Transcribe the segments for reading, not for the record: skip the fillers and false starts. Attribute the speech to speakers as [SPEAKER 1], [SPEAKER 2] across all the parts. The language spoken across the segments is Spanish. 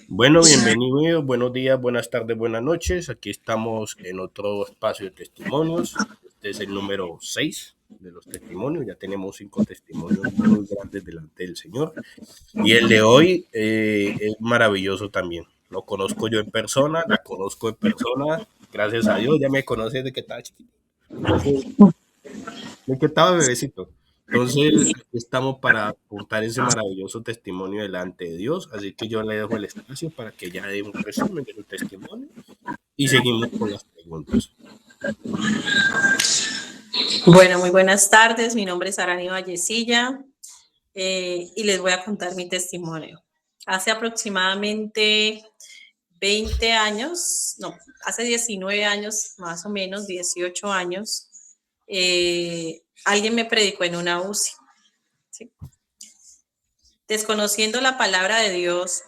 [SPEAKER 1] Bueno, bienvenidos, buenos días, buenas tardes, buenas noches. Aquí estamos en otro espacio de testimonios. Este es el número 6 de los testimonios. Ya tenemos 5 testimonios muy grandes delante del Señor. Y el de hoy es maravilloso también. Lo conozco yo en persona, la conozco en persona. Gracias a Dios, ya me conoce desde que estaba chiquito. Entonces, de que estaba bebecito. Entonces, aquí estamos para contar ese maravilloso testimonio delante de Dios. Así que yo le dejo el espacio para que ella dé un resumen de su testimonio y seguimos con las preguntas.
[SPEAKER 2] Bueno, muy buenas tardes. Mi nombre es Arani Vallecilla y les voy a contar mi testimonio. Hace aproximadamente 20 años, no, hace 19 años, más o menos, 18 años, alguien me predicó en una UCI. ¿Sí? Desconociendo la palabra de Dios,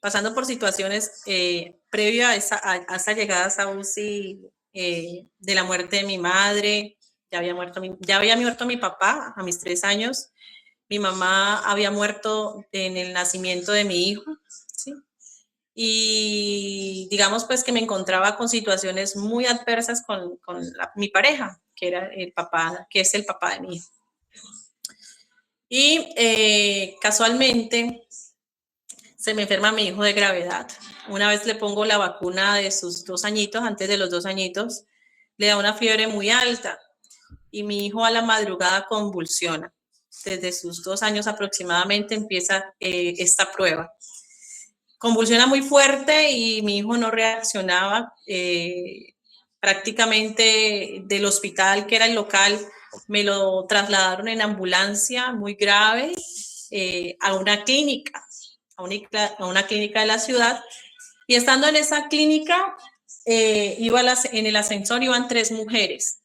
[SPEAKER 2] pasando por situaciones previo a esa llegada a esa UCI, de la muerte de mi madre. Ya había muerto mi papá a mis 3 años. Mi mamá había muerto en el nacimiento de mi hijo, ¿sí? Y digamos pues que me encontraba con situaciones muy adversas con mi pareja, que era el papá, que es el papá de mi hijo. Y casualmente se me enferma mi hijo de gravedad. Una vez le pongo la vacuna de sus 2 añitos, antes de los 2 añitos, le da una fiebre muy alta y mi hijo a la madrugada convulsiona. Desde sus 2 años aproximadamente empieza esta prueba. Convulsiona muy fuerte y mi hijo no reaccionaba. Prácticamente del hospital, que era el local, me lo trasladaron en ambulancia muy grave a una clínica, a una clínica de la ciudad. Y estando en esa clínica, en el ascensor iban 3 mujeres,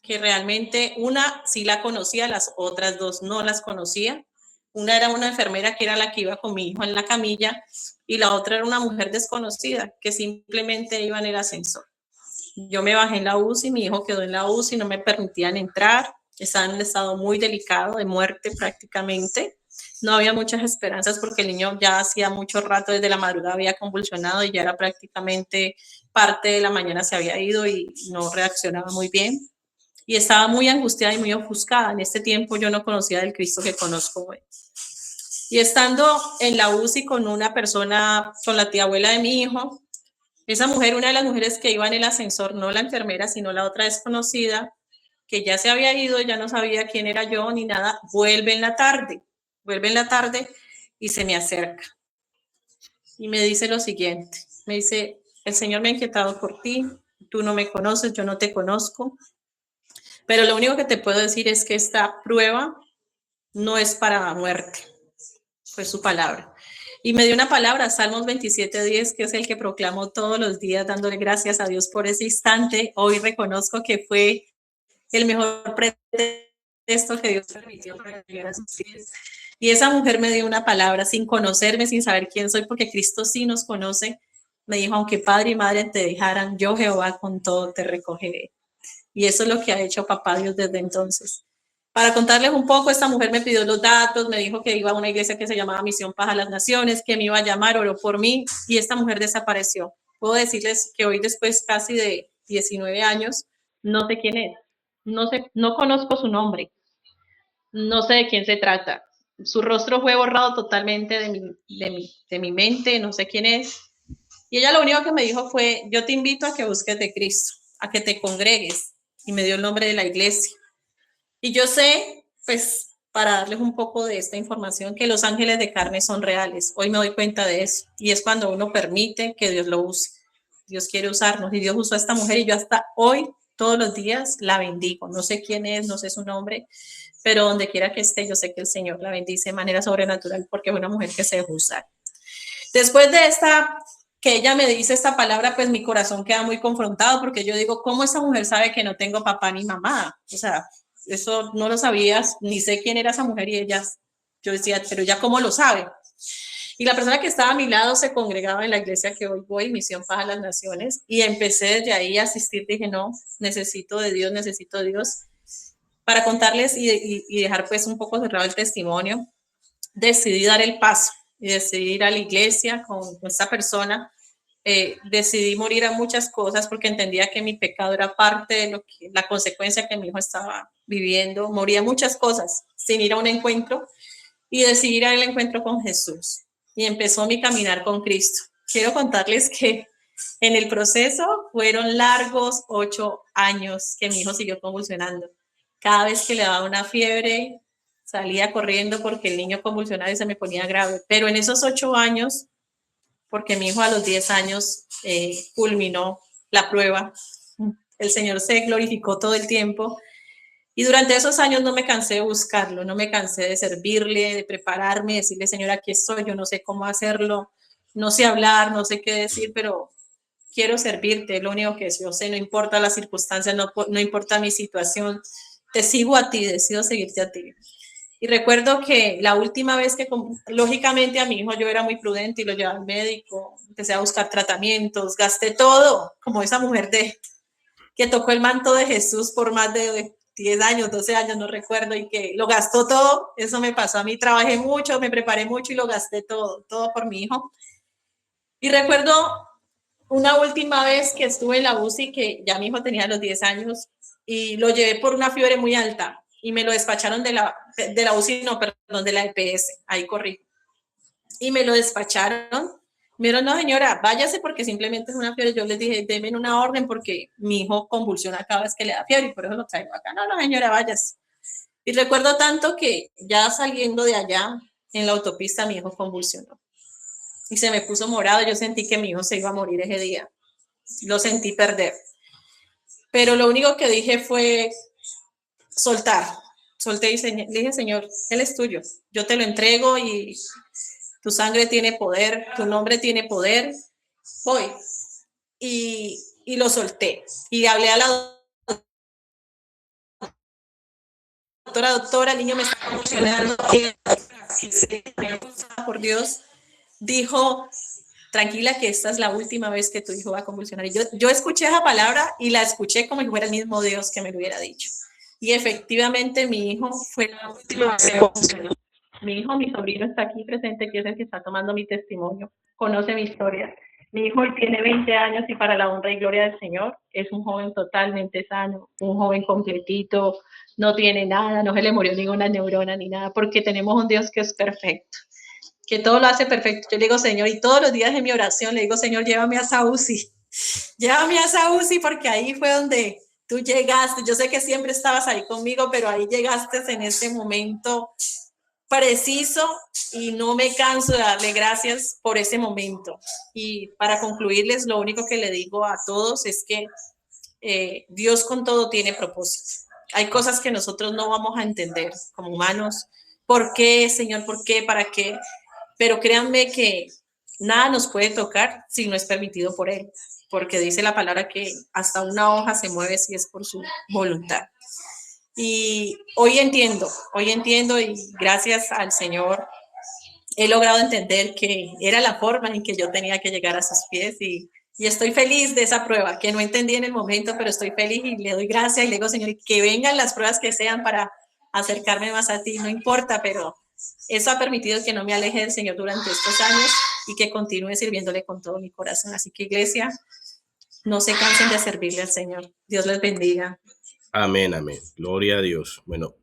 [SPEAKER 2] que realmente una sí la conocía, las otras 2 no las conocía. Una era una enfermera que era la que iba con mi hijo en la camilla y la otra era una mujer desconocida que simplemente iba en el ascensor. Yo me bajé en la UCI, mi hijo quedó en la UCI, no me permitían entrar, estaba en un estado muy delicado, de muerte prácticamente. No había muchas esperanzas porque el niño ya hacía mucho rato, desde la madrugada había convulsionado y ya era prácticamente parte de la mañana se había ido y no reaccionaba muy bien. Y estaba muy angustiada y muy ofuscada. En este tiempo yo no conocía del Cristo que conozco hoy. Y estando en la UCI con una persona, con la tía abuela de mi hijo, esa mujer, una de las mujeres que iba en el ascensor, no la enfermera, sino la otra desconocida, que ya se había ido, ya no sabía quién era yo ni nada, vuelve en la tarde y se me acerca. Y me dice lo siguiente, me dice, el Señor me ha inquietado por ti, tú no me conoces, yo no te conozco, pero lo único que te puedo decir es que esta prueba no es para muerte, fue su palabra. Y me dio una palabra, Salmos 27:10, que es el que proclamo todos los días, dándole gracias a Dios por ese instante. Hoy reconozco que fue el mejor pretexto que Dios permitió para llegar a sus pies. Y esa mujer me dio una palabra sin conocerme, sin saber quién soy, porque Cristo sí nos conoce. Me dijo, aunque padre y madre te dejaran, yo Jehová con todo te recogeré. Y eso es lo que ha hecho papá Dios desde entonces. Para contarles un poco, esta mujer me pidió los datos, me dijo que iba a una iglesia que se llamaba Misión Paz a las Naciones, que me iba a llamar, oró por mí y esta mujer desapareció. Puedo decirles que hoy, después casi de 19 años, no sé quién es, no sé, no conozco su nombre, no sé de quién se trata. Su rostro fue borrado totalmente de mi mente, no sé quién es. Y ella lo único que me dijo fue, yo te invito a que busques de Cristo, a que te congregues. Y me dio el nombre de la iglesia. Y yo sé, pues, para darles un poco de esta información, que los ángeles de carne son reales. Hoy me doy cuenta de eso. Y es cuando uno permite que Dios lo use. Dios quiere usarnos. Y Dios usó a esta mujer y yo hasta hoy, todos los días, la bendigo. No sé quién es, no sé su nombre, pero donde quiera que esté, yo sé que el Señor la bendice de manera sobrenatural porque es una mujer que se dejó usar. Después de esta, que ella me dice esta palabra, pues mi corazón queda muy confrontado porque yo digo, ¿cómo esa mujer sabe que no tengo papá ni mamá? O sea, eso no lo sabías, ni sé quién era esa mujer y ella, yo decía, pero ya cómo lo sabe. Y la persona que estaba a mi lado se congregaba en la iglesia que hoy voy, Misión Paz a las Naciones, y empecé desde ahí a asistir, dije, no, necesito de Dios, necesito de Dios. Para contarles y dejar pues un poco cerrado el testimonio, decidí dar el paso. y decidí ir a la iglesia con esta persona. Decidí morir a muchas cosas porque entendía que mi pecado era parte de la consecuencia que mi hijo estaba viviendo. Moría muchas cosas sin ir a un encuentro y decidí ir al encuentro con Jesús. Y empezó mi caminar con Cristo. Quiero contarles que en el proceso fueron largos 8 años que mi hijo siguió convulsionando. Cada vez que le daba una fiebre, salía corriendo porque el niño convulsionaba y se me ponía grave. Pero en esos 8 años, porque mi hijo a los 10 años culminó la prueba, el Señor se glorificó todo el tiempo. Y durante esos años no me cansé de buscarlo, no me cansé de servirle, de prepararme, de decirle, Señor, aquí estoy, yo no sé cómo hacerlo, no sé hablar, no sé qué decir, pero quiero servirte, es lo único que yo sé, no importa las circunstancias, no importa mi situación, te sigo a ti, decido seguirte a ti. Y recuerdo que la última vez que, lógicamente a mi hijo yo era muy prudente y lo llevaba al médico, empecé a buscar tratamientos, gasté todo, como esa mujer que tocó el manto de Jesús por más de 10 años, 12 años, no recuerdo, y que lo gastó todo. Eso me pasó a mí, trabajé mucho, me preparé mucho y lo gasté todo, todo por mi hijo. Y recuerdo una última vez que estuve en la UCI, que ya mi hijo tenía los 10 años, y lo llevé por una fiebre muy alta, y me lo despacharon de la UCI, no, perdón, de la EPS, ahí corrí. Y me lo despacharon. Me dijeron, no señora, váyase porque simplemente es una fiebre. Yo les dije, denme una orden porque mi hijo convulsiona cada vez que le da fiebre y por eso lo traigo acá. No, no señora, váyase. Y recuerdo tanto que ya saliendo de allá, en la autopista, mi hijo convulsionó. Y se me puso morado, yo sentí que mi hijo se iba a morir ese día. Lo sentí perder. Pero lo único que dije fue soltar. Solté y le dije, Señor, Él es tuyo. Yo te lo entrego y tu sangre tiene poder, tu nombre tiene poder. Voy. Y lo solté. Y hablé a la doctora, el niño me está convulsionando. Por Dios, dijo, tranquila que esta es la última vez que tu hijo va a convulsionar. Y yo escuché esa palabra y la escuché como si fuera el mismo Dios que me lo hubiera dicho. Y efectivamente mi hijo fue la última vez que convulsionó. Mi hijo, mi sobrino está aquí presente, que es el que está tomando mi testimonio, conoce mi historia. Mi hijo tiene 20 años y para la honra y gloria del Señor es un joven totalmente sano, un joven completito, no tiene nada, no se le murió ninguna neurona ni nada, porque tenemos un Dios que es perfecto, que todo lo hace perfecto. Yo le digo, Señor, y todos los días en mi oración le digo, Señor, llévame a esa UCI, llévame a esa UCI porque ahí fue donde tú llegaste. Yo sé que siempre estabas ahí conmigo, pero ahí llegaste en ese momento preciso y no me canso de darle gracias por ese momento. Y para concluirles, lo único que le digo a todos es que Dios con todo tiene propósito. Hay cosas que nosotros no vamos a entender como humanos. ¿Por qué, Señor? ¿Por qué? ¿Para qué? Pero créanme que nada nos puede tocar si no es permitido por Él, porque dice la palabra que hasta una hoja se mueve si es por su voluntad. Y hoy entiendo y gracias al Señor he logrado entender que era la forma en que yo tenía que llegar a sus pies y estoy feliz de esa prueba, que no entendí en el momento, pero estoy feliz y le doy gracias y le digo, Señor, que vengan las pruebas que sean para acercarme más a ti, no importa, pero eso ha permitido que no me aleje del Señor durante estos años y que continúe sirviéndole con todo mi corazón. Así que, iglesia, no se cansen de servirle al Señor. Dios les bendiga.
[SPEAKER 1] Amén, amén. Gloria a Dios. Bueno,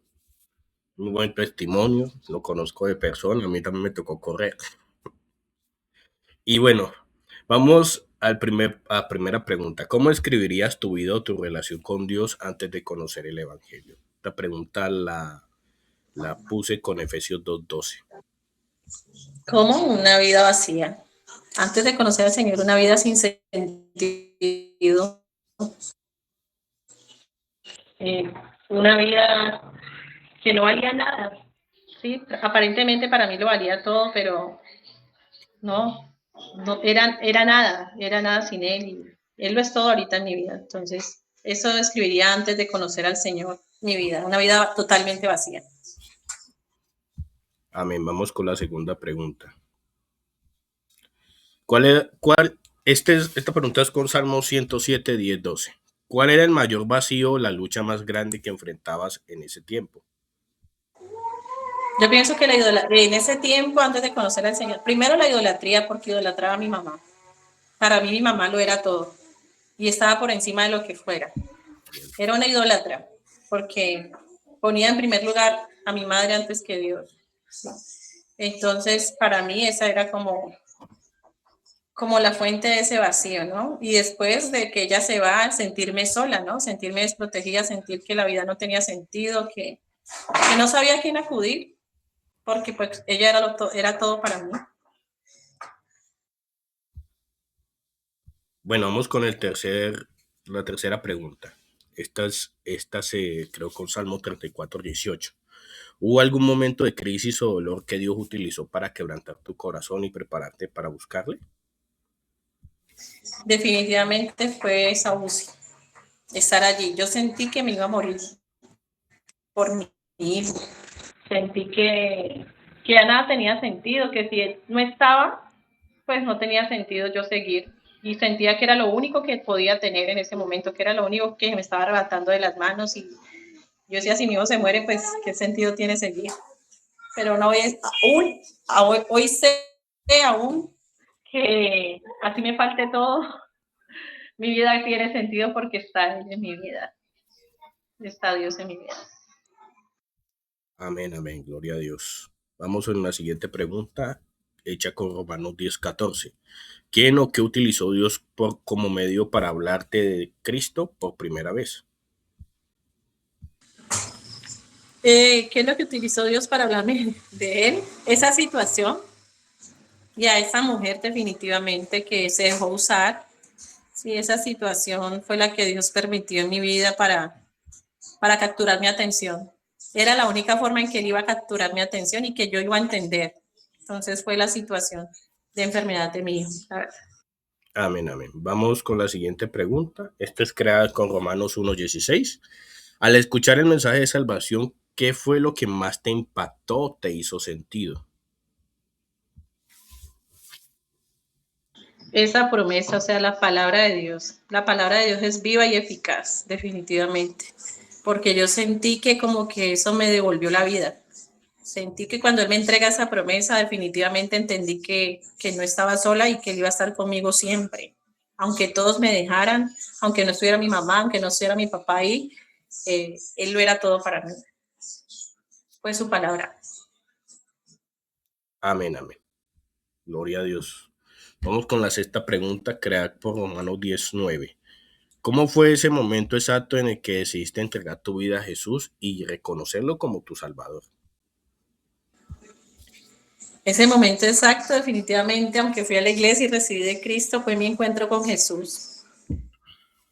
[SPEAKER 1] muy buen testimonio. Lo conozco de persona. A mí también me tocó correr. Y bueno, vamos a primera pregunta. ¿Cómo escribirías tu vida o tu relación con Dios antes de conocer el Evangelio? Esta pregunta la puse con Efesios 2:12.
[SPEAKER 2] ¿Cómo? Una vida vacía. Antes de conocer al Señor, una vida sin sentido. Una vida que no valía nada. Sí, aparentemente para mí lo valía todo, pero no era nada sin Él. Y Él lo es todo ahorita en mi vida. Entonces, eso escribiría antes de conocer al Señor, mi vida, una vida totalmente vacía.
[SPEAKER 1] Amén. Vamos con la segunda pregunta. Esta pregunta es con Salmo 107, 10, 12. ¿Cuál era el mayor vacío, la lucha más grande que enfrentabas en ese tiempo?
[SPEAKER 2] Yo pienso que en ese tiempo, antes de conocer al Señor, primero la idolatría, porque idolatraba a mi mamá. Para mí mi mamá lo era todo y estaba por encima de lo que fuera. Era una idólatra, porque ponía en primer lugar a mi madre antes que Dios. Entonces, para mí esa era como la fuente de ese vacío, ¿no? Y después de que ella se va, sentirme sola, ¿no? Sentirme desprotegida, sentir que la vida no tenía sentido, que no sabía a quién acudir, porque pues ella era todo para mí.
[SPEAKER 1] Bueno, vamos con la tercera pregunta. Esta se creó con Salmo 34:18. ¿Hubo algún momento de crisis o dolor que Dios utilizó para quebrantar tu corazón y prepararte para buscarle?
[SPEAKER 2] Definitivamente fue esa UCI, estar allí. Yo sentí que me iba a morir por mi hijo. Sentí que ya nada tenía sentido, que si él no estaba, pues no tenía sentido yo seguir. Y sentía que era lo único que podía tener en ese momento, que era lo único que me estaba arrebatando de las manos. Y yo decía, si mi hijo se muere, pues qué sentido tiene seguir. Pero no es hoy sé aún que así me falte todo, mi vida tiene sentido porque está Él en mi vida, está Dios en mi vida.
[SPEAKER 1] Amén, amén, gloria a Dios. Vamos con la siguiente pregunta, hecha con Romanos 10:14. ¿Quién o qué utilizó Dios como medio para hablarte de Cristo por primera vez?
[SPEAKER 2] ¿Qué es lo que utilizó Dios para hablarme de Él? Esa situación y a esa mujer definitivamente que se dejó usar. Sí, esa situación fue la que Dios permitió en mi vida para capturar mi atención. Era la única forma en que Él iba a capturar mi atención y que yo iba a entender. Entonces fue la situación de enfermedad de mi hijo.
[SPEAKER 1] Amén, amén. Vamos con la siguiente pregunta. Esta es creada con Romanos 1:16. Al escuchar el mensaje de salvación, ¿qué fue lo que más te impactó, te hizo sentido?
[SPEAKER 2] Esa promesa, o sea, la palabra de Dios. La palabra de Dios es viva y eficaz, definitivamente. Porque yo sentí que como que eso me devolvió la vida. Sentí que cuando Él me entrega esa promesa, definitivamente entendí que no estaba sola y que Él iba a estar conmigo siempre. Aunque todos me dejaran, aunque no estuviera mi mamá, aunque no estuviera mi papá ahí, Él lo era todo para mí. Fue su palabra.
[SPEAKER 1] Amén, amén. Gloria a Dios. Vamos con la sexta pregunta creada por Romanos 19. ¿Cómo fue ese momento exacto en el que decidiste entregar tu vida a Jesús y reconocerlo como tu Salvador?
[SPEAKER 2] Ese momento exacto, definitivamente, aunque fui a la iglesia y recibí de Cristo, fue mi encuentro con Jesús.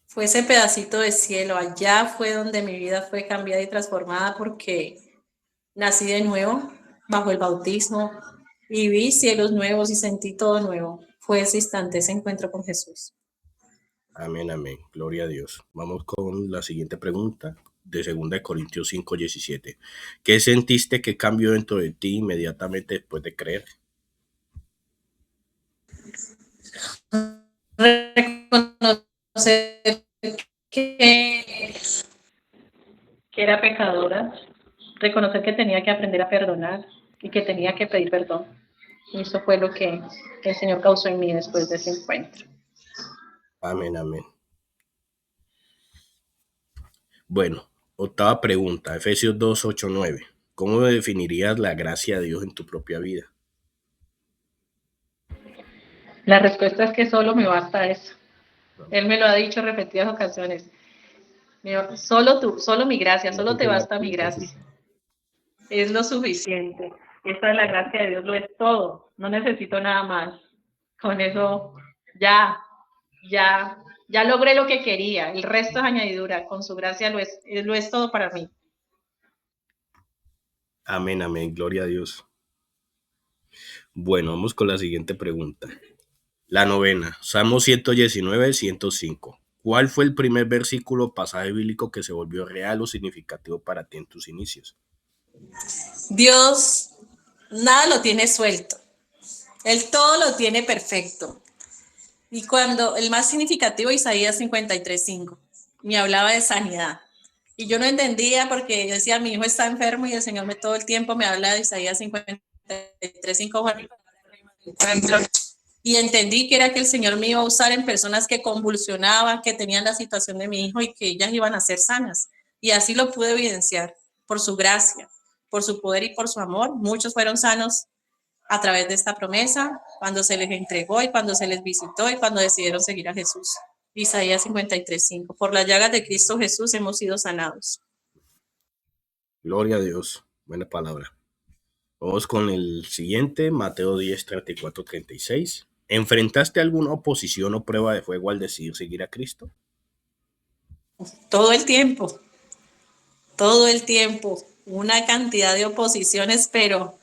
[SPEAKER 2] Fue ese pedacito de cielo. Allá fue donde mi vida fue cambiada y transformada porque nací de nuevo bajo el bautismo y vi cielos nuevos y sentí todo nuevo. Fue ese instante, ese encuentro con Jesús.
[SPEAKER 1] Amén, amén. Gloria a Dios. Vamos con la siguiente pregunta de 2 Corintios 5:17. ¿Qué sentiste que cambió dentro de ti inmediatamente después de creer?
[SPEAKER 2] Reconocer que, que era pecadora, reconocer que tenía que aprender a perdonar y que tenía que pedir perdón. Y eso fue lo que el Señor causó en mí después de ese encuentro.
[SPEAKER 1] Amén, amén. Bueno, octava pregunta, Efesios 2:8-9. ¿Cómo definirías la gracia de Dios en tu propia vida?
[SPEAKER 2] La respuesta es que solo me basta eso. Él me lo ha dicho en repetidas ocasiones. Solo tú, solo mi gracia, solo te basta mi gracia. Es lo suficiente. Esta es la gracia de Dios, lo es todo. No necesito nada más. Con eso ya, ya logré lo que quería. El resto es añadidura. Con su gracia lo es todo para mí.
[SPEAKER 1] Amén, amén. Gloria a Dios. Bueno, vamos con la siguiente pregunta. La novena, Salmo 119:105. ¿Cuál fue el primer versículo pasaje bíblico que se volvió real o significativo para ti en tus inicios?
[SPEAKER 2] Dios nada lo tiene suelto. Él todo lo tiene perfecto. Y cuando el más significativo, Isaías 53:5, me hablaba de sanidad. Y yo no entendía porque yo decía, mi hijo está enfermo y el Señor me todo el tiempo me habla de Isaías 53, 5, y entendí que era que el Señor me iba a usar en personas que convulsionaban, que tenían la situación de mi hijo y que ellas iban a ser sanas. Y así lo pude evidenciar por su gracia, por su poder y por su amor. Muchos fueron sanos a través de esta promesa, cuando se les entregó y cuando se les visitó y cuando decidieron seguir a Jesús. Isaías 53:5. Por las llagas de Cristo Jesús hemos sido sanados.
[SPEAKER 1] Gloria a Dios. Buena palabra. Vamos con el siguiente, Mateo 10, 34, 36. ¿Enfrentaste alguna oposición o prueba de fuego al decidir seguir a Cristo?
[SPEAKER 2] Todo el tiempo, una cantidad de oposiciones, pero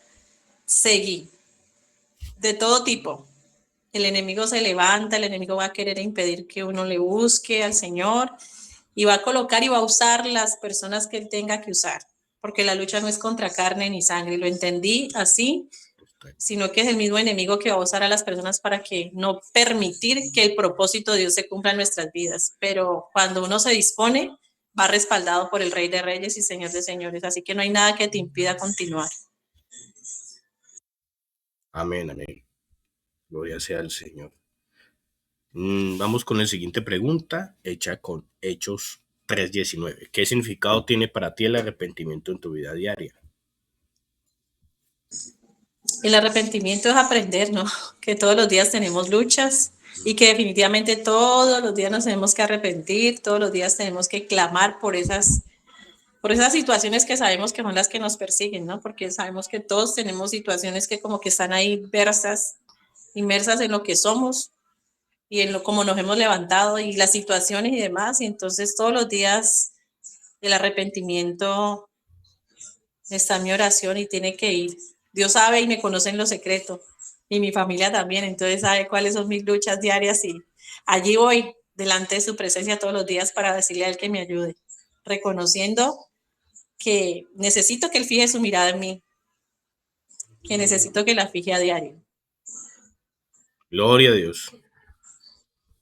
[SPEAKER 2] seguí, de todo tipo. El enemigo se levanta, el enemigo va a querer impedir que uno le busque al Señor y va a colocar y va a usar las personas que él tenga que usar, porque la lucha no es contra carne ni sangre, lo entendí así, sino que es el mismo enemigo que va a usar a las personas para que no permitir que el propósito de Dios se cumpla en nuestras vidas. Pero cuando uno se dispone, va respaldado por el Rey de Reyes y Señor de Señores, así que no hay nada que te impida continuar.
[SPEAKER 1] Amén, amén. Gloria sea al Señor. Vamos con la siguiente pregunta, hecha con Hechos 3:19. ¿Qué significado tiene para ti el arrepentimiento en tu vida diaria?
[SPEAKER 2] El arrepentimiento es aprender, ¿no? Que todos los días tenemos luchas y que definitivamente todos los días nos tenemos que arrepentir, todos los días tenemos que clamar por esas situaciones que sabemos que son las que nos persiguen, ¿no? Porque sabemos que todos tenemos situaciones que como que están ahí inmersas en lo que somos y en lo como nos hemos levantado y las situaciones y demás. Y entonces todos los días el arrepentimiento está en mi oración y tiene que ir. Dios sabe y me conoce en lo secreto y mi familia también, entonces sabe cuáles son mis luchas diarias y allí voy delante de su presencia todos los días para decirle a él que me ayude, reconociendo que necesito que él fije su mirada en mí, que necesito que la fije a diario.
[SPEAKER 1] Gloria a Dios.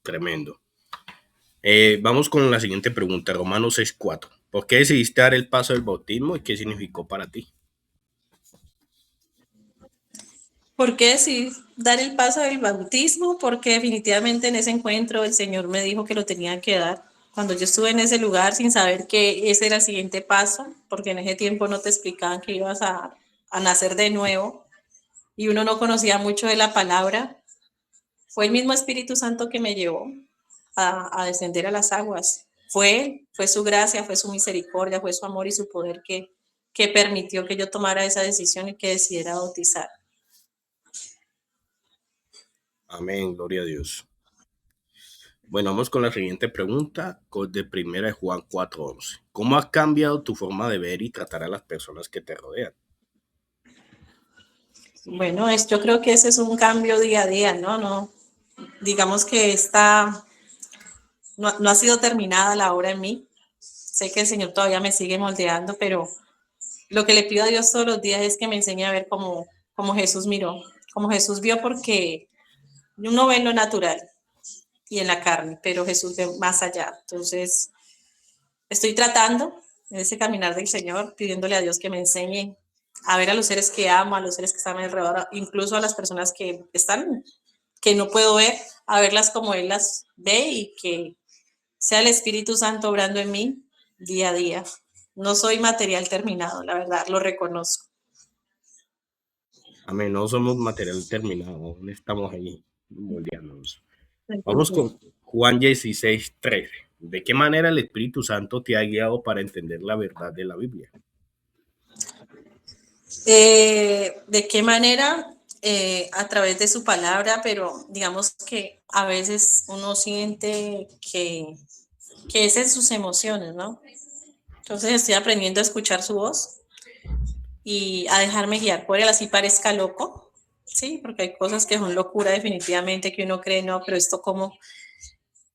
[SPEAKER 1] Tremendo. Vamos con la siguiente pregunta, Romanos 6:4. ¿Por qué decidiste dar el paso del bautismo y qué significó para ti?
[SPEAKER 2] ¿Por qué decidí dar el paso del bautismo? Porque definitivamente en ese encuentro el Señor me dijo que lo tenía que dar. Cuando yo estuve en ese lugar sin saber que ese era el siguiente paso, porque en ese tiempo no te explicaban que ibas a nacer de nuevo y uno no conocía mucho de la palabra, fue el mismo Espíritu Santo que me llevó a descender a las aguas. Fue su gracia, fue su misericordia, fue su amor y su poder que permitió que yo tomara esa decisión y que decidiera bautizar.
[SPEAKER 1] Amén, gloria a Dios. Bueno, vamos con la siguiente pregunta, de primera de Juan 4:11. ¿Cómo ha cambiado tu forma de ver y tratar a las personas que te rodean?
[SPEAKER 2] Bueno, yo creo que ese es un cambio día a día, ¿no? No, digamos que no ha sido terminada la obra en mí. Sé que el Señor todavía me sigue moldeando, pero lo que le pido a Dios todos los días es que me enseñe a ver como Jesús miró, como Jesús vio, porque uno ve en lo natural y en la carne, pero Jesús ve más allá. Entonces, estoy tratando en ese caminar del Señor, pidiéndole a Dios que me enseñe a ver a los seres que amo, a los seres que están alrededor, incluso a las personas que no puedo ver, a verlas como Él las ve y que sea el Espíritu Santo obrando en mí día a día. No soy material terminado, la verdad, lo reconozco.
[SPEAKER 1] Amén, no somos material terminado, aún estamos ahí moldeándonos. Vamos con Juan 16:13. ¿De qué manera el Espíritu Santo te ha guiado para entender la verdad de la Biblia?
[SPEAKER 2] ¿De qué manera? A través de su palabra, pero digamos que a veces uno siente que es en sus emociones, ¿no? Entonces estoy aprendiendo a escuchar su voz y a dejarme guiar por él, así parezca loco, sí, porque hay cosas que son locura definitivamente, que uno cree, no, pero esto como,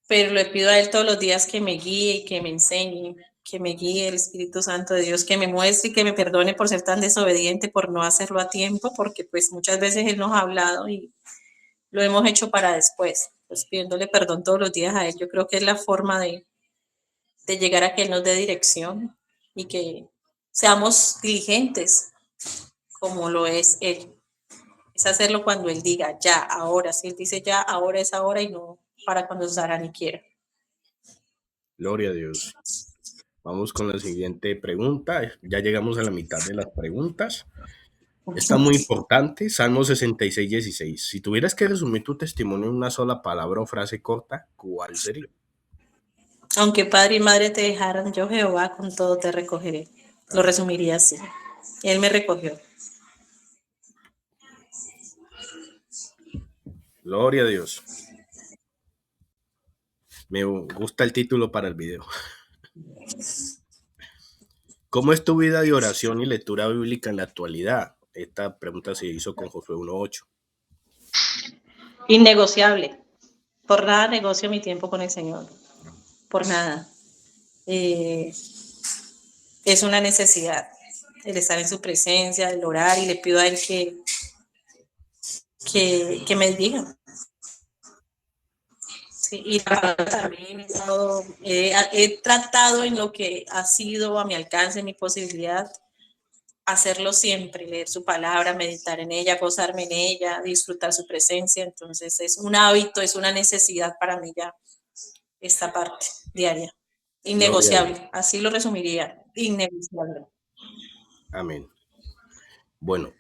[SPEAKER 2] pero le pido a él todos los días que me guíe y que me enseñe, que me guíe el Espíritu Santo de Dios, que me muestre y que me perdone por ser tan desobediente, por no hacerlo a tiempo, porque pues muchas veces él nos ha hablado y lo hemos hecho para después, pues pidiéndole perdón todos los días a él. Yo creo que es la forma de llegar a que Él nos dé dirección y que seamos diligentes como lo es Él. Es hacerlo cuando Él diga ya, ahora. Si Él dice ya, ahora es ahora y no para cuando Sara ni quiera.
[SPEAKER 1] Gloria a Dios. Vamos con la siguiente pregunta. Ya llegamos a la mitad de las preguntas. Está muy importante. Salmo 66, 16. Si tuvieras que resumir tu testimonio en una sola palabra o frase corta, ¿cuál sería?
[SPEAKER 2] Aunque padre y madre te dejaran, yo Jehová con todo te recogeré. Lo resumiría así. Él me recogió.
[SPEAKER 1] Gloria a Dios. Me gusta el título para el video. ¿Cómo es tu vida de oración y lectura bíblica en la actualidad? Esta pregunta se hizo con Josué 1:8.
[SPEAKER 2] Innegociable. Por nada negocio mi tiempo con el Señor. Por nada. Es una necesidad el estar en su presencia, el orar, y le pido a Él que me diga. Sí, y también he tratado en lo que ha sido a mi alcance, mi posibilidad, hacerlo siempre, leer su palabra, meditar en ella, gozarme en ella, disfrutar su presencia. Entonces es un hábito, es una necesidad para mí ya esta parte diaria. Innegociable, así lo resumiría, innegociable.
[SPEAKER 1] Amén. Bueno,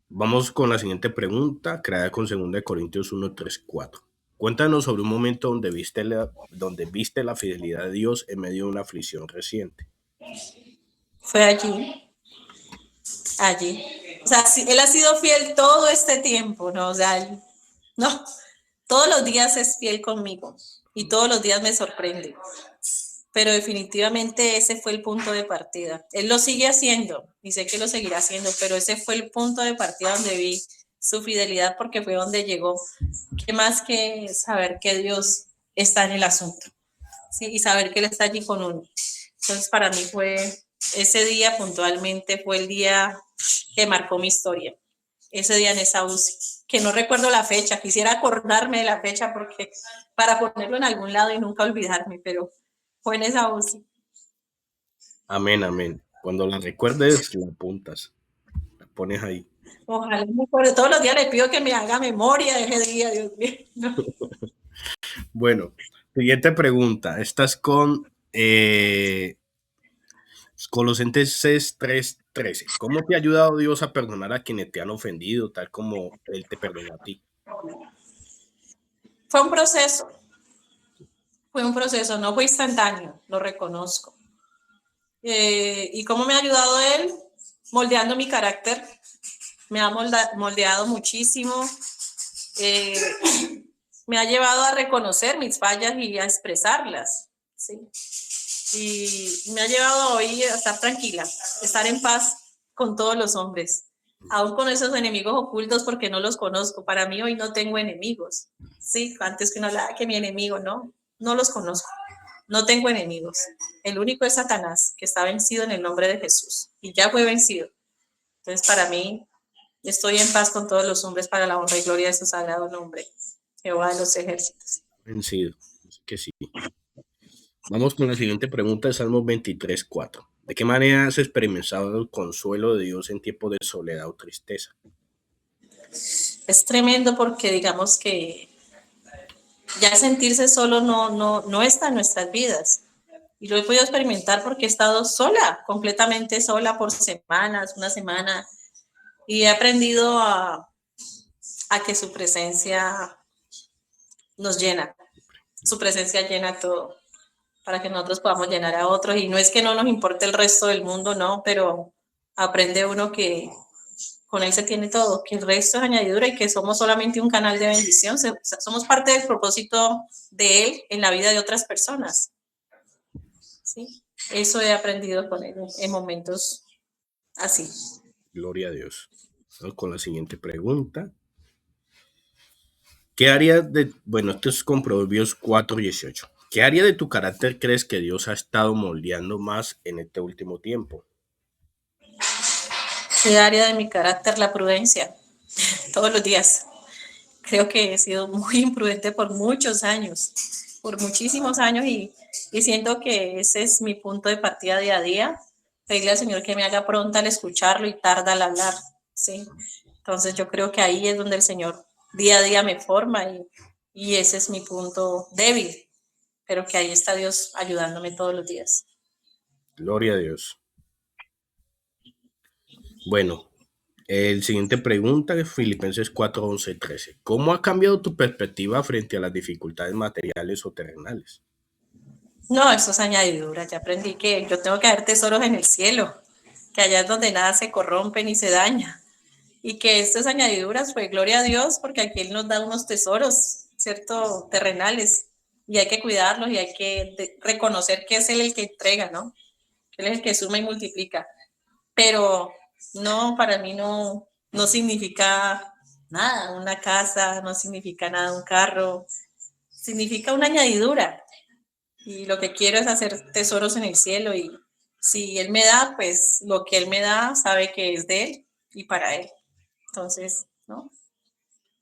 [SPEAKER 1] vamos con la siguiente pregunta, creada con 2 Corintios 1, 3, 4. Cuéntanos sobre un momento donde viste la fidelidad de Dios en medio de una aflicción reciente.
[SPEAKER 2] Fue allí. O sea, sí, Él ha sido fiel todo este tiempo, ¿no? O sea, no, todos los días es fiel conmigo y todos los días me sorprende. Pero definitivamente ese fue el punto de partida. Él lo sigue haciendo y sé que lo seguirá haciendo, pero ese fue el punto de partida donde vi su fidelidad, porque fue donde llegó. ¿Qué más que saber que Dios está en el asunto? ¿Sí? Y saber que Él está allí con uno. Entonces, para mí ese día puntualmente fue el día que marcó mi historia. Ese día en esa UCI, que no recuerdo la fecha, quisiera acordarme de la fecha porque para ponerlo en algún lado y nunca olvidarme, pero fue en esa UCI.
[SPEAKER 1] Amén, amén. Cuando la recuerdes, la apuntas, la pones ahí.
[SPEAKER 2] Ojalá me acuerde. Todos los días le pido que me haga memoria de ese día, Dios mío. No.
[SPEAKER 1] Bueno, siguiente pregunta. Estás con Colosenses 3:13. ¿Cómo te ha ayudado Dios a perdonar a quienes te han ofendido, tal como Él te perdonó a ti?
[SPEAKER 2] Fue un proceso, no fue instantáneo, lo reconozco. ¿Y cómo me ha ayudado Él? Moldeando mi carácter, me ha moldeado muchísimo, me ha llevado a reconocer mis fallas y a expresarlas, ¿sí? Y me ha llevado hoy a estar tranquila, estar en paz con todos los hombres, aún con esos enemigos ocultos, porque no los conozco. Para mí hoy no tengo enemigos, ¿sí? Antes que uno hablaba que mi enemigo, no los conozco, no tengo enemigos. El único es Satanás, que está vencido en el nombre de Jesús, y ya fue vencido. Entonces, para mí, estoy en paz con todos los hombres para la honra y gloria de su sagrado nombre, Jehová de los ejércitos.
[SPEAKER 1] Vencido. Así que sí. Vamos con la siguiente pregunta de Salmos 23:4. ¿De qué manera has experimentado el consuelo de Dios en tiempos de soledad o tristeza?
[SPEAKER 2] Es tremendo porque digamos que ya sentirse solo no está en nuestras vidas. Y lo he podido experimentar porque he estado sola, completamente sola por semanas, una semana, y he aprendido a que su presencia nos llena. Su presencia llena todo, para que nosotros podamos llenar a otros. Y no es que no nos importe el resto del mundo, no, pero aprende uno que con Él se tiene todo, que el resto es añadidura y que somos solamente un canal de bendición. Somos parte del propósito de Él en la vida de otras personas. ¿Sí? Eso he aprendido con Él en momentos así.
[SPEAKER 1] Gloria a Dios. Vamos con la siguiente pregunta. ¿Qué área bueno, esto es con Proverbios 4:18. ¿Qué área de tu carácter crees que Dios ha estado moldeando más en este último tiempo?
[SPEAKER 2] ¿Qué área de mi carácter? La prudencia. Todos los días. Creo que he sido muy imprudente por muchos años. por muchísimos años y siento que ese es mi punto de partida día a día. Pedirle al Señor que me haga pronta al escucharlo y tarda al hablar, ¿sí? Entonces yo creo que ahí es donde el Señor día a día me forma y ese es mi punto débil, pero que ahí está Dios ayudándome todos los días.
[SPEAKER 1] Gloria a Dios. Bueno, el siguiente pregunta es Filipenses 4, 11, 13. ¿Cómo ha cambiado tu perspectiva frente a las dificultades materiales o terrenales?
[SPEAKER 2] No, eso es añadidura. Ya aprendí que yo tengo que haber tesoros en el cielo, que allá es donde nada se corrompe ni se daña. Y que estas añadiduras, pues gloria a Dios, porque aquí Él nos da unos tesoros, ¿cierto? Terrenales. Y hay que cuidarlos y hay que reconocer que es Él el que entrega, ¿no? Que Él es el que suma y multiplica. Pero no, para mí no significa nada una casa, no significa nada un carro, significa una añadidura. Y lo que quiero es hacer tesoros en el cielo y si Él me da, pues lo que Él me da sabe que es de Él y para Él. Entonces, ¿no?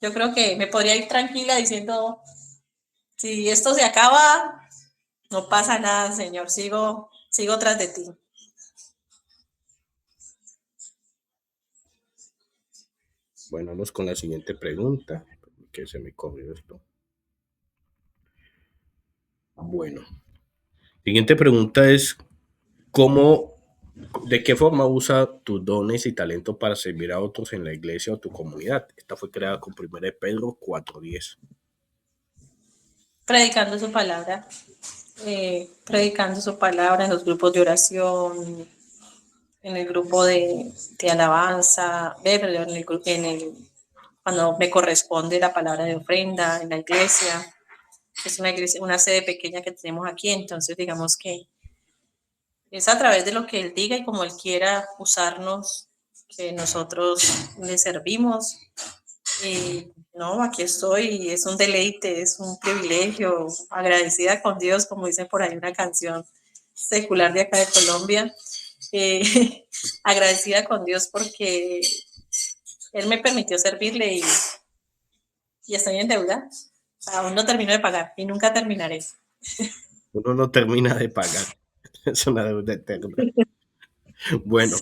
[SPEAKER 2] Yo creo que me podría ir tranquila diciendo, si esto se acaba, no pasa nada, Señor, sigo tras de ti.
[SPEAKER 1] Bueno, vamos con la siguiente pregunta, que se me corrió esto. Bueno, siguiente pregunta es, ¿de qué forma usa tus dones y talento para servir a otros en la iglesia o tu comunidad? Esta fue creada con 1 Pedro 4:10.
[SPEAKER 2] Predicando su palabra, predicando su palabra en los grupos de oración, en el grupo de alabanza, cuando me corresponde la palabra de ofrenda en la iglesia. Es una iglesia, una sede pequeña que tenemos aquí, entonces digamos que es a través de lo que Él diga y como Él quiera usarnos, que nosotros le servimos. Y no, aquí estoy y es un deleite, es un privilegio, agradecida con Dios, como dice por ahí una canción secular de acá de Colombia. Agradecida con Dios porque Él me permitió servirle y estoy en deuda. Aún no termino de pagar y nunca terminaré.
[SPEAKER 1] Uno no termina de pagar. Es una deuda eterna. Bueno,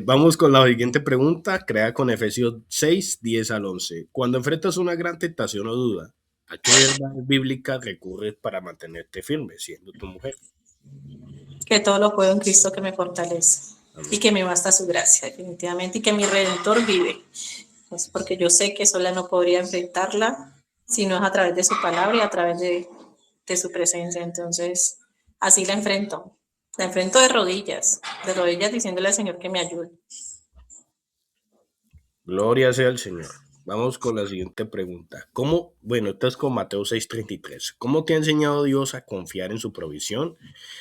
[SPEAKER 1] vamos con la siguiente pregunta, creada con Efesios 6, 10 al 11. Cuando enfrentas una gran tentación o duda, ¿a qué verdad bíblica recurres para mantenerte firme siendo tu mujer?
[SPEAKER 2] Que todo lo puedo en Cristo que me fortalece.
[SPEAKER 1] Amén.
[SPEAKER 2] Y que me basta su gracia, definitivamente, y que mi Redentor vive. Pues porque yo sé que sola no podría enfrentarla, sino es a través de su palabra y a través de su presencia. Entonces, así la enfrento. La enfrento de rodillas diciéndole al Señor que me ayude.
[SPEAKER 1] Gloria sea al Señor. Vamos con la siguiente pregunta. Bueno, esta es con Mateo 6:33. ¿Cómo te ha enseñado Dios a confiar en su provisión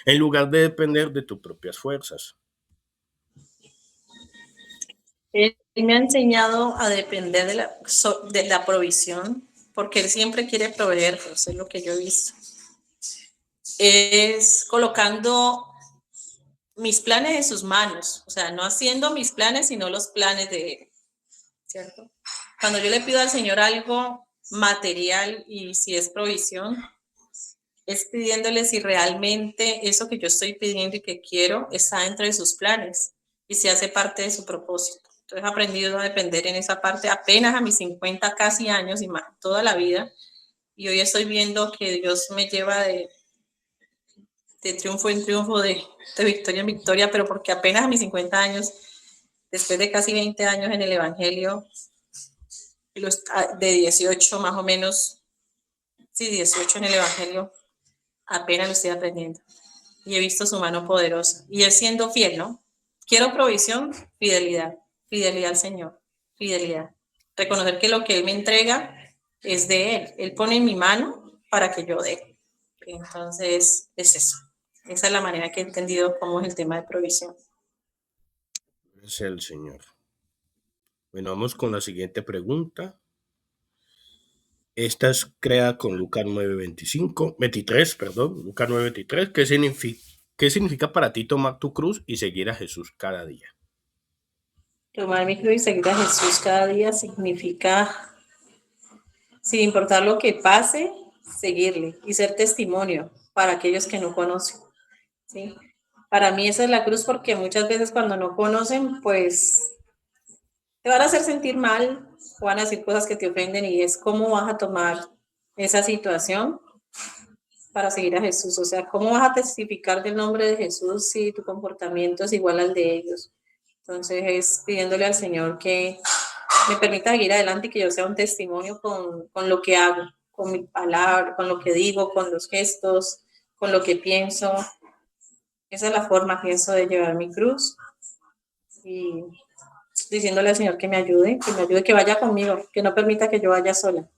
[SPEAKER 1] en lugar de depender de tus propias fuerzas?
[SPEAKER 2] Él me ha enseñado a depender de la provisión, porque Él siempre quiere proveer, eso es lo que yo he visto. Es colocando mis planes en sus manos, o sea, no haciendo mis planes, sino los planes de Él, ¿cierto? Cuando yo le pido al Señor algo material y si es provisión, es pidiéndole si realmente eso que yo estoy pidiendo y que quiero está dentro de sus planes y si hace parte de su propósito. Entonces he aprendido a depender en esa parte apenas a mis 50 casi años y más, toda la vida. Y hoy estoy viendo que Dios me lleva de triunfo en triunfo, de victoria en victoria, pero porque apenas a mis 50 años, después de casi 20 años en el Evangelio, de 18 más o menos, sí, 18 en el Evangelio, apenas lo estoy aprendiendo. Y he visto su mano poderosa. Y él siendo fiel, ¿no? Quiero provisión, fidelidad. Fidelidad al Señor. Fidelidad. Reconocer que lo que Él me entrega es de Él. Él pone en mi mano para que yo dé. Entonces, es eso. Esa es la manera que he entendido cómo es el tema de provisión.
[SPEAKER 1] Gracias al Señor. Bueno, vamos con la siguiente pregunta. Esta es creada con Lucas 23, perdón, Lucas 9:23. ¿Qué significa para ti tomar tu cruz y seguir a Jesús cada día?
[SPEAKER 2] Tomar mi cruz y seguir a Jesús cada día significa, sin importar lo que pase, seguirle y ser testimonio para aquellos que no conocen, ¿sí? Para mí esa es la cruz porque muchas veces cuando no conocen, pues te van a hacer sentir mal o van a decir cosas que te ofenden y es cómo vas a tomar esa situación para seguir a Jesús. O sea, ¿cómo vas a testificar del nombre de Jesús si tu comportamiento es igual al de ellos? Entonces es pidiéndole al Señor que me permita seguir adelante y que yo sea un testimonio con lo que hago, con mi palabra, con lo que digo, con los gestos, con lo que pienso. Esa es la forma, pienso, de llevar mi cruz y diciéndole al Señor que vaya conmigo, que no permita que yo vaya sola.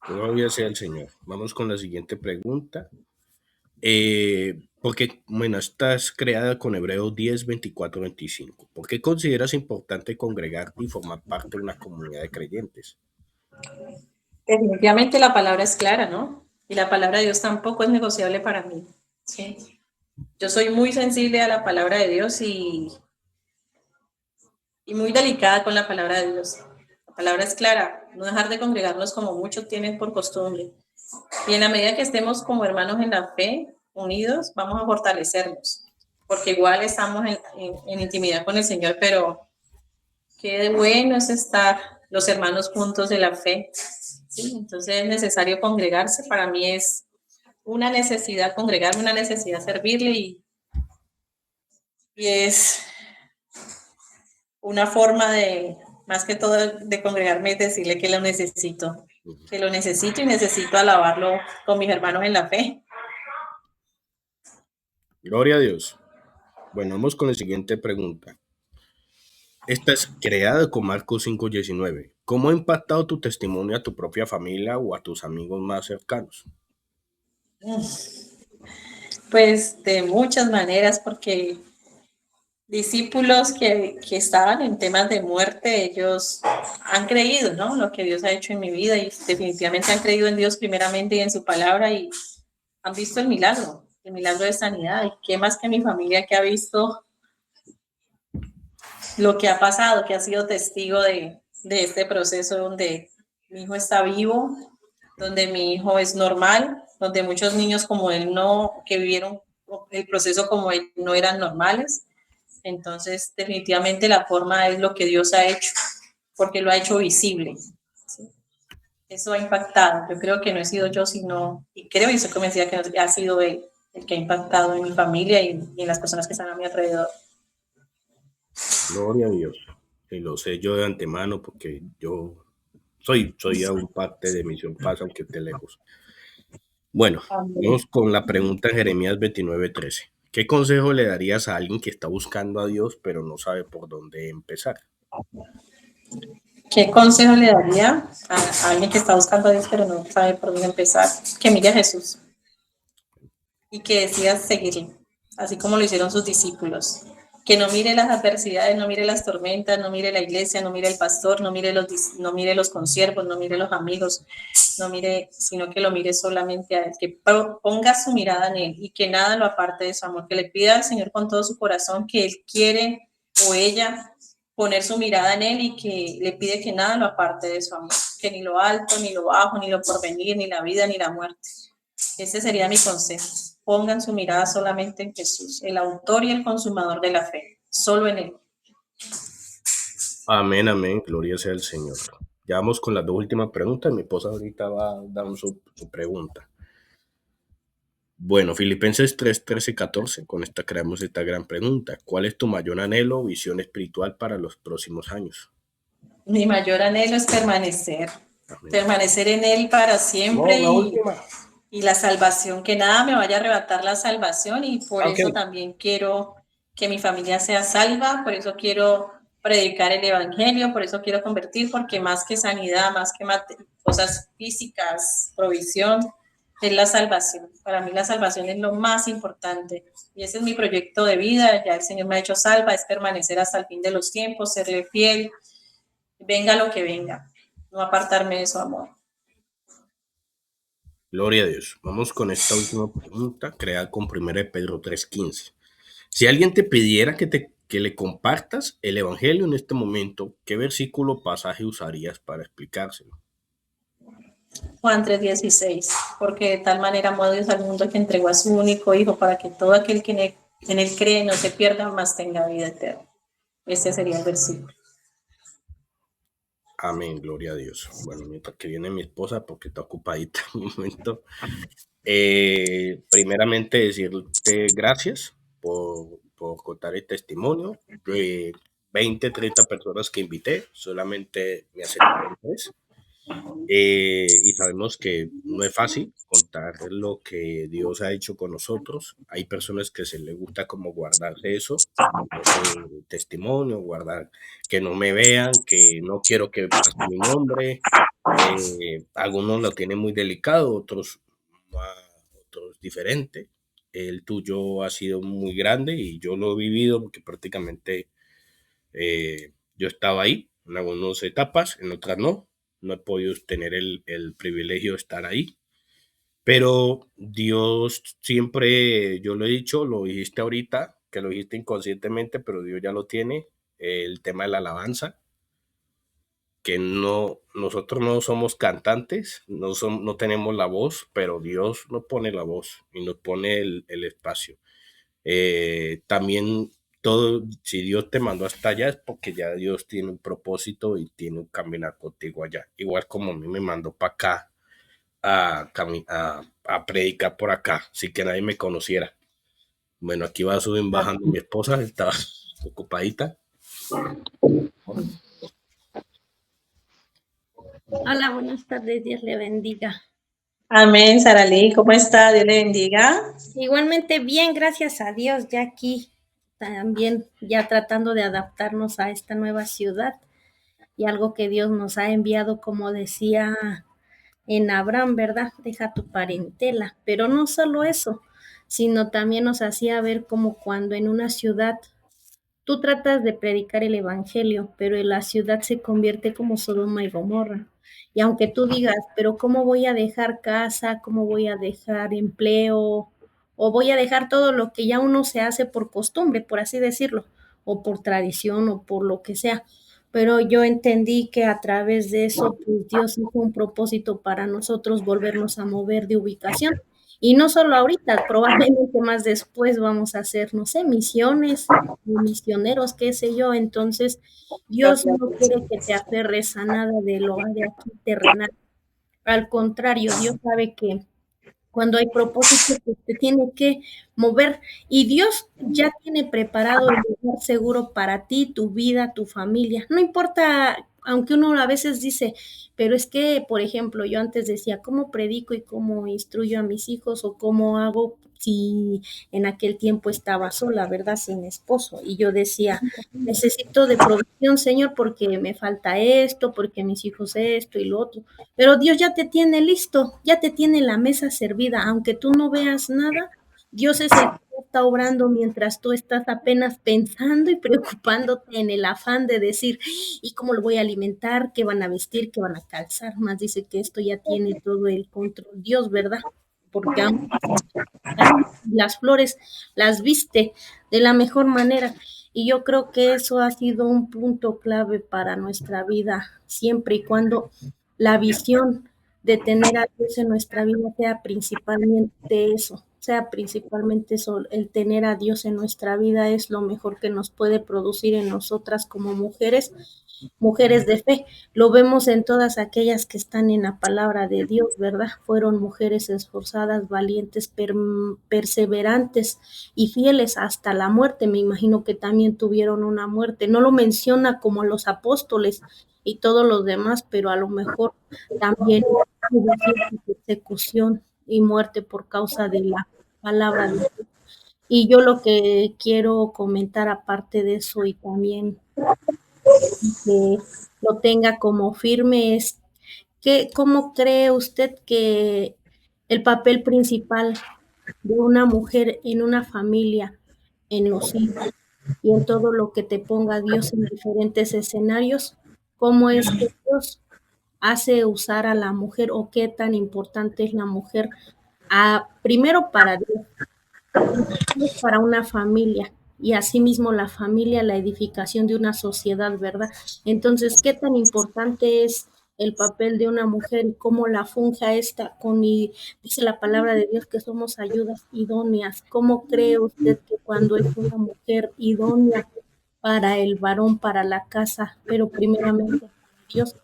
[SPEAKER 1] Gloria sea al Señor. Vamos con la siguiente pregunta. Porque, bueno, estás creada con Hebreos 10, 24, 25. ¿Por qué consideras importante congregarte y formar parte de una comunidad de creyentes?
[SPEAKER 2] Definitivamente la palabra es clara, ¿no? Y la palabra de Dios tampoco es negociable para mí. ¿Sí? Yo soy muy sensible a la palabra de Dios y muy delicada con la palabra de Dios. La palabra es clara, no dejar de congregarnos como muchos tienen por costumbre. Y en la medida que estemos como hermanos en la fe, unidos, vamos a fortalecernos, porque igual estamos en intimidad con el Señor, pero qué bueno es estar los hermanos juntos de la fe. ¿Sí? Entonces es necesario congregarse, para mí es una necesidad congregarme, una necesidad servirle y es una forma de, más que todo, de congregarme es decirle que lo necesito y necesito alabarlo con mis hermanos en la fe.
[SPEAKER 1] Gloria a Dios. Bueno, vamos con la siguiente pregunta. Esta es creada con Marcos 5:19. ¿Cómo ha impactado tu testimonio a tu propia familia o a tus amigos más cercanos?
[SPEAKER 2] Pues de muchas maneras, porque discípulos que estaban en temas de muerte, ellos han creído, ¿no? Lo que Dios ha hecho en mi vida y definitivamente han creído en Dios primeramente y en su palabra y han visto el milagro de sanidad. Y qué más que mi familia que ha visto lo que ha pasado, que ha sido testigo de este proceso donde mi hijo está vivo, donde mi hijo es normal, donde muchos niños como él no, que vivieron el proceso como él, no eran normales. Entonces, definitivamente la forma es lo que Dios ha hecho, porque lo ha hecho visible. ¿Sí? Eso ha impactado. Yo creo que no he sido yo, sino, y creo y estoy convencida que ha sido él el que ha impactado en mi familia y en las personas que están a mi alrededor.
[SPEAKER 1] Gloria a Dios. Y lo sé yo de antemano porque yo soy aún parte de Misión Paz, aunque esté lejos. Bueno,
[SPEAKER 2] Amén.
[SPEAKER 1] vamos con la pregunta en Jeremías 29:13. ¿Qué consejo le darías a alguien que está buscando a Dios pero no sabe por dónde empezar?
[SPEAKER 2] ¿Qué consejo le daría a alguien que está buscando a Dios pero no sabe por dónde empezar? Que mire a Jesús y que decida seguirle, así como lo hicieron sus discípulos. Que no mire las adversidades, no mire las tormentas, no mire la iglesia, no mire el pastor, no mire los consiervos, no mire los amigos, no mire, sino que lo mire solamente a él, que ponga su mirada en él y que nada lo aparte de su amor, que le pida al Señor con todo su corazón que él quiere o ella poner su mirada en él y que le pide que nada lo aparte de su amor, que ni lo alto, ni lo bajo, ni lo porvenir, ni la vida, ni la muerte. Ese sería mi consejo. Pongan su mirada solamente en Jesús, el autor y el consumador de la fe, solo en él.
[SPEAKER 1] Amén, amén. Gloria sea al Señor. Ya vamos con las dos últimas preguntas. Mi esposa ahorita va a dar su pregunta. Bueno, Filipenses 3, 13, 14. Con esta creamos esta gran pregunta. ¿Cuál es tu mayor anhelo o visión espiritual para los próximos años?
[SPEAKER 2] Mi mayor anhelo es permanecer,
[SPEAKER 1] Amén.
[SPEAKER 2] permanecer en él para
[SPEAKER 1] No,
[SPEAKER 2] siempre
[SPEAKER 1] la última.
[SPEAKER 2] y la salvación, que nada me vaya a arrebatar la salvación y por
[SPEAKER 1] Ok.
[SPEAKER 2] eso también quiero que mi familia sea salva, por eso quiero predicar el evangelio, por eso quiero convertir, porque más que sanidad, más que cosas físicas, provisión, es la salvación. Para mí la salvación es lo más importante y ese es mi proyecto de vida. Ya el Señor me ha hecho salva, es permanecer hasta el fin de los tiempos, serle fiel, venga lo que venga, no apartarme de su amor.
[SPEAKER 1] Gloria a Dios. Vamos con esta última pregunta, creada con 1 Pedro 3:15. Si alguien te pidiera que le compartas el Evangelio en este momento, ¿qué versículo o pasaje usarías para explicárselo?
[SPEAKER 2] Juan 3:16, porque de tal manera amó Dios al mundo que entregó a su único Hijo para que todo aquel que en él cree no se pierda, más tenga vida eterna. Este sería el versículo.
[SPEAKER 1] Amén, gloria a Dios. Bueno, mientras que viene mi esposa, porque está ocupadita en un momento, primeramente decirte gracias por contar el testimonio. 20, 30 personas que invité, solamente me aceptaron 3. Y sabemos que no es fácil contar lo que Dios ha hecho con nosotros. Hay personas que se les gusta como guardarse eso, ese testimonio, guardar, que no me vean, que no quiero que pase mi nombre. Algunos lo tienen muy delicado, otros diferente. El tuyo ha sido muy grande y yo lo he vivido porque prácticamente yo estaba ahí en algunas etapas, en otras no. No he podido tener el privilegio de estar ahí. Pero Dios siempre, yo lo he dicho, lo dijiste ahorita, que lo dijiste inconscientemente, pero Dios ya lo tiene, el tema de la alabanza, que no, nosotros no somos cantantes, no tenemos la voz, pero Dios nos pone la voz y nos pone el espacio. También todo, si Dios te mandó hasta allá es porque ya Dios tiene un propósito y tiene un caminar contigo allá. Igual como a mí me mandó para acá a predicar por acá, sin que nadie me conociera. Bueno, aquí va subiendo bajando mi esposa, estaba ocupadita.
[SPEAKER 3] Hola, buenas tardes, Dios le bendiga.
[SPEAKER 2] Amén, Saralee, ¿cómo está? Dios le bendiga.
[SPEAKER 3] Igualmente bien, gracias a Dios, ya aquí también ya tratando de adaptarnos a esta nueva ciudad y algo que Dios nos ha enviado, como decía en Abraham, ¿verdad? Deja tu parentela, pero no solo eso, sino también nos hacía ver como cuando en una ciudad tú tratas de predicar el evangelio, pero en la ciudad se convierte como Sodoma y Gomorra. Y aunque tú digas, pero ¿cómo voy a dejar casa? ¿Cómo voy a dejar empleo? O voy a dejar todo lo que ya uno se hace por costumbre, por así decirlo, o por tradición o por lo que sea. Pero yo entendí que a través de eso, pues Dios hizo un propósito para nosotros volvernos a mover de ubicación. Y no solo ahorita, probablemente más después vamos a hacer, no sé, misiones, misioneros, qué sé yo. Entonces, Dios no quiere que te aferres a nada de lo de aquí terrenal. Al contrario, Dios sabe que cuando hay propósito, pues te tiene que mover. Y Dios ya tiene preparado el lugar seguro para ti, tu vida, tu familia. No importa, aunque uno a veces dice, pero es que, por ejemplo, yo antes decía, ¿cómo predico y cómo instruyo a mis hijos o cómo hago si en aquel tiempo estaba sola, ¿verdad? Sin esposo. Y yo decía, necesito de provisión, Señor, porque me falta esto, porque mis hijos esto y lo otro. Pero Dios ya te tiene listo, ya te tiene la mesa servida, aunque tú no veas nada, Dios es el que está obrando mientras tú estás apenas pensando y preocupándote en el afán de decir, ¿y cómo lo voy a alimentar? ¿Qué van a vestir? ¿Qué van a calzar? Más dice que esto ya tiene todo el control Dios, ¿verdad? Porque aún las flores las viste de la mejor manera. Y yo creo que eso ha sido un punto clave para nuestra vida, siempre y cuando la visión de tener a Dios en nuestra vida sea principalmente eso, el tener a Dios en nuestra vida es lo mejor que nos puede producir en nosotras como mujeres, mujeres de fe. Lo vemos en todas aquellas que están en la palabra de Dios, ¿verdad? Fueron mujeres esforzadas, valientes, perseverantes y fieles hasta la muerte. Me imagino que también tuvieron una muerte. No lo menciona como los apóstoles y todos los demás, pero a lo mejor también hubo cierta persecución y muerte por causa de la palabra de Dios. Y yo lo que quiero comentar aparte de eso y también que lo tenga como firme es que, ¿cómo cree usted que el papel principal de una mujer en una familia, en los hijos y en todo lo que te ponga Dios en diferentes escenarios, cómo es que Dios hace usar a la mujer o qué tan importante es la mujer primero para Dios, para una familia y asimismo la familia, la edificación de una sociedad, ¿verdad? Entonces, ¿qué tan importante es el papel de una mujer y cómo la funja esta y dice la palabra de Dios que somos ayudas idóneas. ¿Cómo cree usted que cuando es una mujer idónea para el varón, para la casa, pero primeramente para Dios,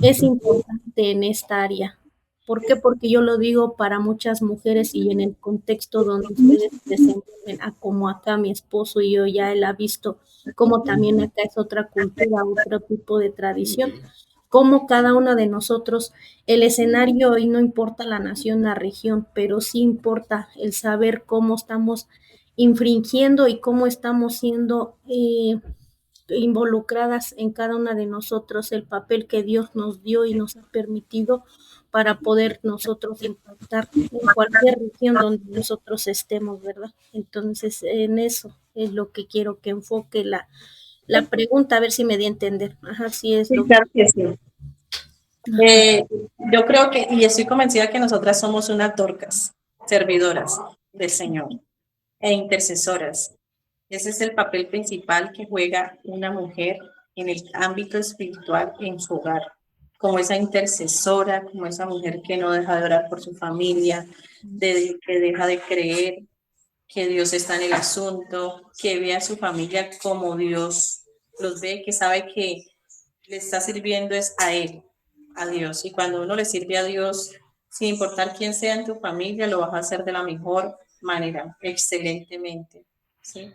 [SPEAKER 3] es importante en esta área? ¿Por qué? Porque yo lo digo para muchas mujeres y en el contexto donde ustedes se desenvuelven, como acá mi esposo y yo ya él ha visto como también acá es otra cultura, otro tipo de tradición, como cada uno de nosotros, el escenario hoy no importa la nación, la región, pero sí importa el saber cómo estamos infringiendo y cómo estamos siendo involucradas en cada una de nosotros, el papel que Dios nos dio y nos ha permitido para poder nosotros impactar en cualquier región donde nosotros estemos, ¿verdad? Entonces, en eso es lo que quiero que enfoque la pregunta, a ver si me di a entender. Ajá, sí es
[SPEAKER 2] Sí,
[SPEAKER 3] lo
[SPEAKER 2] claro que sí. Yo creo que, y estoy convencida que nosotras somos unas dorcas, servidoras del Señor e intercesoras. Ese es el papel principal que juega una mujer en el ámbito espiritual en su hogar, como esa intercesora, como esa mujer que no deja de orar por su familia, que deja de creer que Dios está en el asunto, que ve a su familia como Dios los ve, que sabe que le está sirviendo es a Él, a Dios. Y cuando uno le sirve a Dios, sin importar quién sea en tu familia, lo vas a hacer de la mejor manera, excelentemente. ¿Sí?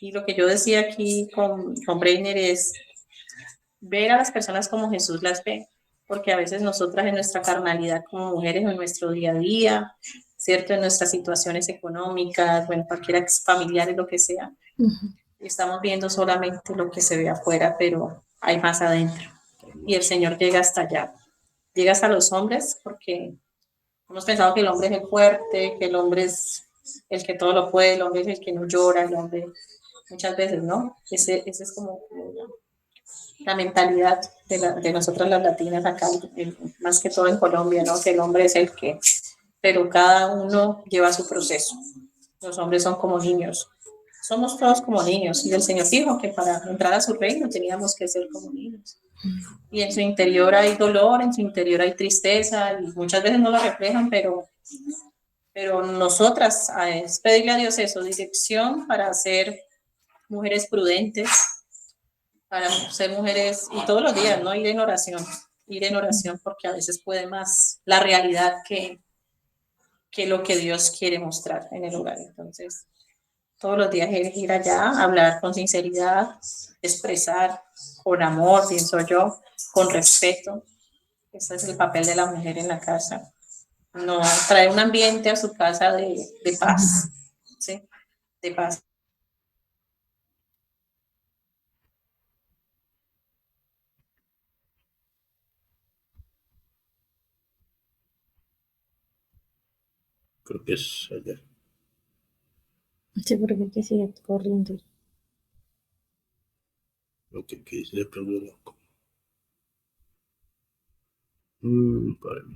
[SPEAKER 2] Y lo que yo decía aquí con Breiner es ver a las personas como Jesús las ve, porque a veces nosotras en nuestra carnalidad como mujeres, en nuestro día a día, ¿cierto? En nuestras situaciones económicas, bueno, cualquiera familiares, lo que sea, estamos viendo solamente lo que se ve afuera, pero hay más adentro. Y el Señor llega hasta allá, llega hasta los hombres, porque hemos pensado que el hombre es el fuerte, que el hombre es el que todo lo puede, el hombre es el que no llora, el hombre muchas veces, ¿no? Ese es como la mentalidad de nosotras las latinas acá, más que todo en Colombia, ¿no? Que el hombre es el que, pero cada uno lleva su proceso. Los hombres son como niños, somos todos como niños, y el Señor dijo que para entrar a su reino teníamos que ser como niños. Y en su interior hay dolor, en su interior hay tristeza, y muchas veces no lo reflejan, pero nosotras es pedirle a Dios eso, dirección para ser mujeres prudentes, para ser mujeres, y todos los días, ¿no? Ir en oración, porque a veces puede más la realidad que lo que Dios quiere mostrar en el hogar. Entonces, todos los días ir allá, hablar con sinceridad, expresar con amor, pienso yo, con respeto. Ese es el papel de la mujer en la casa. No traer un ambiente a su casa de paz, ¿sí? De paz.
[SPEAKER 1] Creo que es allá.
[SPEAKER 3] Sí, porque aquí sigue corriendo.
[SPEAKER 1] Ok, que se perdió. Para